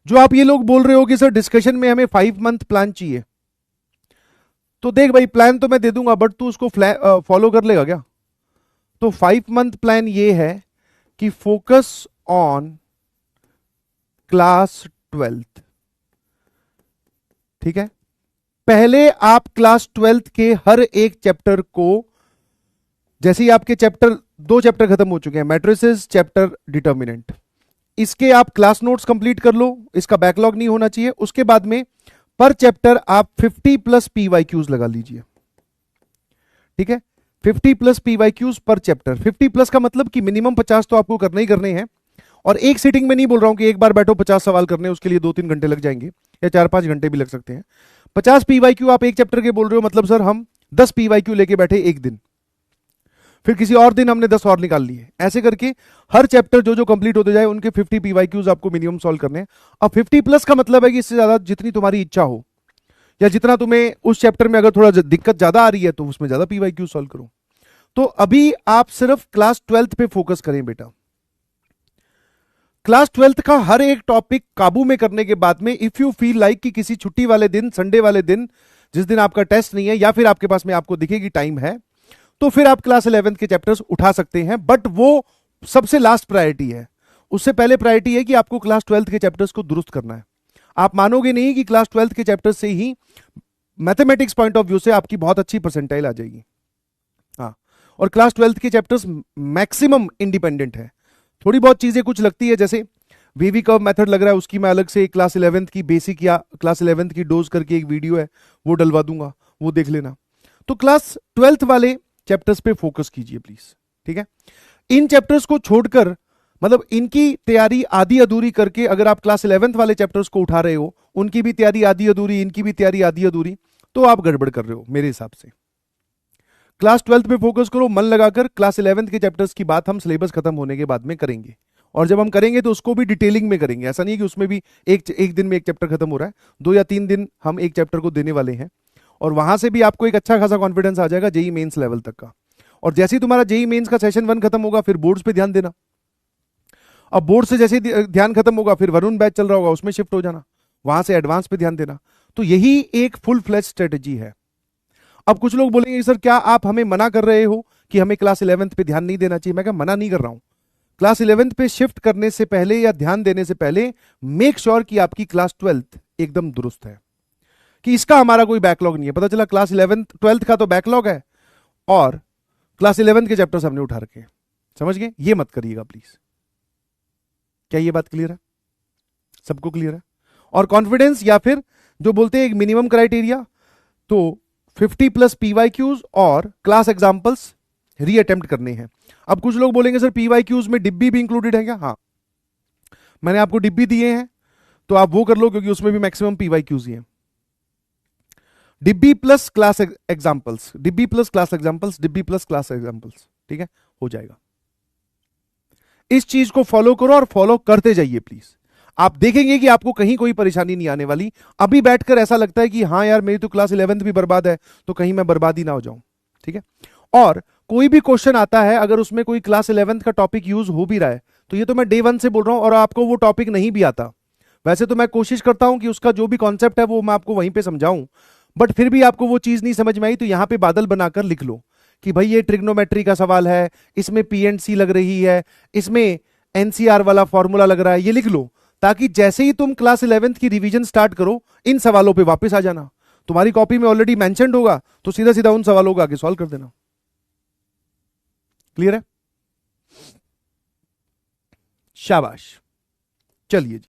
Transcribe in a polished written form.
जो आप ये लोग बोल रहे हो कि सर डिस्कशन में हमें 5 मंथ प्लान चाहिए, तो देख भाई प्लान तो मैं दे दूंगा बट तू उसको फॉलो कर लेगा क्या? तो 5 मंथ प्लान ये है कि फोकस ऑन क्लास 12th। ठीक है, पहले आप क्लास 12th के हर एक चैप्टर को, जैसे ही आपके चैप्टर 2 चैप्टर खत्म हो चुके हैं, मैट्रिसेस चैप्टर डिटर्मिनेंट, इसके आप क्लास नोट्स कंप्लीट कर लो, इसका बैकलॉग नहीं होना चाहिए। उसके बाद में पर चैप्टर आप 50+ PYQs लगा लीजिए। ठीक है, 50+ PYQs पर चैप्टर। 50+ का मतलब कि मिनिमम 50 तो आपको करने ही करने हैं, और एक सीटिंग में नहीं बोल रहा हूं कि एक बार बैठो 50 सवाल करने, उसके लिए 2-3 घंटे लग जाएंगे या 4-5 घंटे भी लग सकते हैं। 50 PYQ आप एक चैप्टर के बोल रहे हो, मतलब सर हम 10 PYQ लेके बैठे एक दिन, फिर किसी और दिन हमने 10 और निकाल लिए, ऐसे करके हर चैप्टर जो जो कंप्लीट होते जाए उनके 50 PYQs आपको मिनिमम सॉल्व करने हैं। अब 50+ का मतलब है कि इससे ज्यादा जितनी तुम्हारी इच्छा हो, या जितना तुम्हें उस चैप्टर में अगर थोड़ा दिक्कत ज्यादा आ रही है तो उसमें ज्यादा PYQ सॉल्व करो। तो अभी आप सिर्फ क्लास 12th पे फोकस करें बेटा। क्लास 12th का हर एक टॉपिक काबू में करने के बाद में इफ यू फील लाइक कि किसी छुट्टी वाले दिन, संडे वाले दिन, जिस दिन आपका टेस्ट नहीं है या फिर आपके पास में आपको दिखेगी टाइम है, तो फिर आप क्लास 11th के चैप्टर्स उठा सकते हैं, बट वो सबसे लास्ट प्रायोरिटी है। उससे पहले प्रायोरिटी है कि आपको क्लास 12th के चैप्टर्स को दुरुस्त करना है। आप मानोगे नहीं कि क्लास 12th के चैप्टर्स से ही मैथमेटिक्स पॉइंट ऑफ व्यू से आपकी बहुत अच्छी परसेंटाइल आ जाएगी। हाँ, और क्लास 12th के चैप्टर्स मैक्सिमम इंडिपेंडेंट है। थोड़ी बहुत चीजें कुछ लगती है, जैसे वीवी कर्व मेथड लग रहा है, उसकी मैं अलग से क्लास 11th की बेसिक या क्लास 11th की डोज करके एक वीडियो है वो डलवा दूंगा, वो देख लेना। तो क्लास 12th वाले चैप्टर्स पे फोकस कीजिए प्लीज। ठीक है, इन चैप्टर्स को छोड़कर, मतलब इनकी तैयारी आधी अधूरी करके अगर आप क्लास 11th वाले चैप्टर्स को उठा रहे हो, उनकी भी तैयारी आधी अधूरी, इनकी भी तैयारी आधी अधूरी, तो आप गड़बड़ कर रहे हो मेरे हिसाब से। क्लास 12th पे फोकस करो मन लगाकर। क्लास 11th के चैप्टर्स की बात हम सिलेबस खत्म होने के बाद में करेंगे, और जब हम करेंगे तो उसको भी डिटेलिंग में करेंगे। ऐसा नहीं है कि उसमें भी एक दिन में एक चैप्टर खत्म हो रहा है, 2 या 3 दिन हम एक चैप्टर को देने वाले हैं, और वहां से भी आपको एक अच्छा खासा कॉन्फिडेंस आ जाएगा जेई मेंस लेवल तक का। और जैसे ही तुम्हारा जेई मेंस का सेशन 1 खत्म होगा, फिर बोर्ड्स पे ध्यान देना। अब बोर्ड से जैसे ही ध्यान खत्म होगा, फिर वरुण बैच चल रहा होगा, उसमें शिफ्ट हो जाना, वहां से एडवांस पे ध्यान देना। तो यही एक फुल फ्लैश स्ट्रेटेजी है। अब कुछ लोग बोलेंगे सर क्या आप हमें मना कर रहे हो कि हमें क्लास 11th पे ध्यान नहीं देना चाहिए? मैं क्या मना नहीं कर रहा हूं। क्लास 11th पे शिफ्ट करने से पहले या ध्यान देने से पहले मेक श्योर कि आपकी क्लास 12th एकदम दुरुस्त है, कि इसका हमारा कोई बैकलॉग नहीं है। पता चला क्लास 11th 12th का तो बैकलॉग है और क्लास 11th के चैप्टर्स हमने उठा रखे हैं। समझ गए? ये मत करिएगा प्लीज। क्या ये बात क्लियर है? सबको क्लियर है? और कॉन्फिडेंस या फिर जो बोलते हैं एक मिनिमम क्राइटेरिया, तो 50+ PYQs और क्लास एग्जाम्पल्स रीअटेम्प्ट करने हैं। अब कुछ लोग बोलेंगे सर PYQs में डिब्बी भी इंक्लूडेड है क्या? हाँ, मैंने आपको डिब्बी दिए हैं, तो आप वो कर लो, क्योंकि उसमें भी मैक्सिमम PYQs ही हैं। डिब्बी प्लस क्लास एग्जाम्पल्स, डिब्बी प्लस क्लास एग्जाम्पल्स, डिब्बी प्लस क्लास एग्जाम्पल्स। ठीक है, हो जाएगा। इस चीज को फॉलो करो और फॉलो करते जाइए प्लीज। आप देखेंगे कि आपको कहीं कोई परेशानी नहीं आने वाली। अभी बैठकर ऐसा लगता है कि हाँ यार मेरी तो क्लास 11th भी बर्बाद है, तो कहीं मैं बर्बाद ही ना हो जाऊं। ठीक है, और कोई भी क्वेश्चन आता है अगर उसमें कोई क्लास 11th का टॉपिक यूज हो भी रहा है, तो ये तो मैं डे 1 से बोल रहा हूं, और आपको वो टॉपिक नहीं भी आता, वैसे तो मैं कोशिश करता हूं कि उसका जो भी कॉन्सेप्ट है वो मैं आपको वहीं पे समझाऊं, बट फिर भी आपको वो चीज नहीं समझ में आई, तो यहां पे बादल बनाकर लिख लो कि भाई ये ट्रिग्नोमेट्री का सवाल है, इसमें P&C लग रही है, इसमें एनसीआर वाला फॉर्मूला लग रहा है, ये लिख लो, ताकि जैसे ही तुम क्लास 11th की रिवीजन स्टार्ट करो इन सवालों पे वापस आ जाना। तुम्हारी कॉपी में ऑलरेडी मेंशन्ड होगा, तो सीधा सीधा उन सवालों को आगे सॉल्व कर देना। क्लियर है? शाबाश, चलिए जी।